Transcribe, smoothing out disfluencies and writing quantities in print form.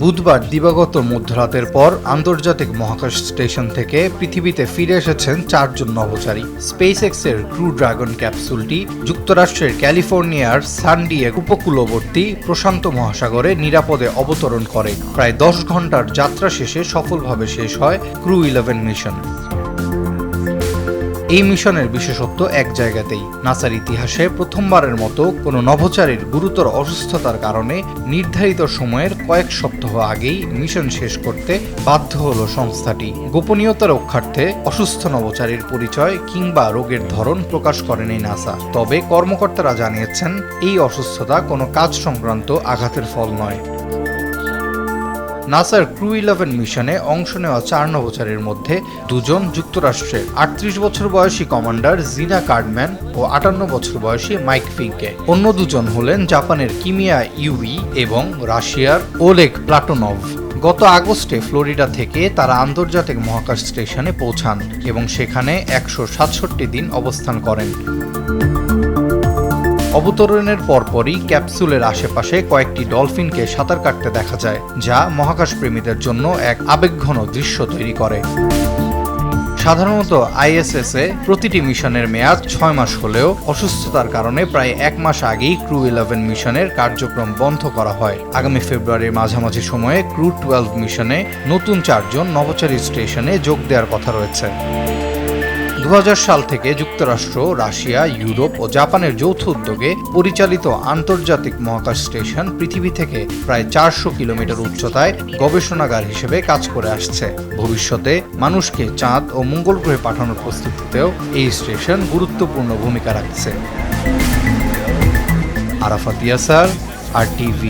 বুধবার দিবাগত মধ্যরাতের পর আন্তর্জাতিক মহাকাশ স্টেশন থেকে পৃথিবীতে ফিরে এসেছেন 4 জন নভোচারী। স্পেসএক্সের ক্রু ড্রাগন ক্যাপসুলটি যুক্তরাষ্ট্রের ক্যালিফোর্নিয়ার সান ডিয়েগো উপকূলবর্তী প্রশান্ত মহাসাগরে নিরাপদে অবতরণ করে। প্রায় 10 ঘন্টার যাত্রা শেষে সফলভাবে শেষ হয় ক্রু 11 মিশন। এই মিশনের বিশেষত্ব এক জায়গাতেই, নাসার ইতিহাসে প্রথমবারের মতো কোনো নভোচারীর গুরুতর অসুস্থতার কারণে নির্ধারিত সময়ের কয়েক সপ্তাহ আগেই মিশন শেষ করতে বাধ্য হল সংস্থাটি। গোপনীয়তা রক্ষার্থে অসুস্থ নভোচারীর পরিচয় কিংবা রোগের ধরন প্রকাশ করেনি নাসা। তবে কর্মকর্তারা জানিয়েছেন এই অসুস্থতা কোনো কাজ সংক্রান্ত আঘাতের ফল নয়। নাসার ক্রু 11 মিশনে অংশ নেওয়া 4 নভোচারীর মধ্যে 2 জন যুক্তরাষ্ট্রের 38 বছর বয়সী কমান্ডার জিনা কার্ডম্যান ও 58 বছর বয়সী মাইক ফিঙ্কে। অন্য 2 জন হলেন জাপানের কিমিয়া ইউই এবং রাশিয়ার ওলেগ প্লাটোনভ। গত আগস্টে ফ্লোরিডা থেকে তারা আন্তর্জাতিক মহাকাশ স্টেশনে পৌঁছান এবং সেখানে 167 দিন অবস্থান করেন। অবতরণের পরপরই ক্যাপসুলের আশেপাশে কয়েকটি ডলফিনকে সাঁতার কাটতে দেখা যায়, যা মহাকাশ প্রেমীদের জন্য এক আবেগঘন দৃশ্য তৈরি করে। সাধারণত আইএসএস-এ প্রতিটি মিশনের মেয়াদ 6 মাস হলেও অসুস্থতার কারণে প্রায় 1 মাস আগেই ক্রু 11 মিশনের কার্যক্রম বন্ধ করা হয়। আগামী ফেব্রুয়ারির মাঝামাঝি সময়ে ক্রু 12 মিশনে নতুন 4 জন নভোচারী স্টেশনে যোগ দেওয়ার কথা রয়েছে। 2000 সাল থেকে যুক্তরাষ্ট্র, রাশিয়া, ইউরোপ ও জাপানের যৌথ উদ্যোগে পরিচালিত আন্তর্জাতিক মহাকাশ স্টেশন পৃথিবী থেকে প্রায় 400 কিলোমিটার উচ্চতায় গবেষণাগার হিসেবে কাজ করে আসছে। ভবিষ্যতে মানুষকে চাঁদ ও মঙ্গল গ্রহে পাঠানোর প্রস্তুতিতেও এই স্টেশন গুরুত্বপূর্ণ ভূমিকা রাখছে। আরাফাত ইয়াসার, RTV।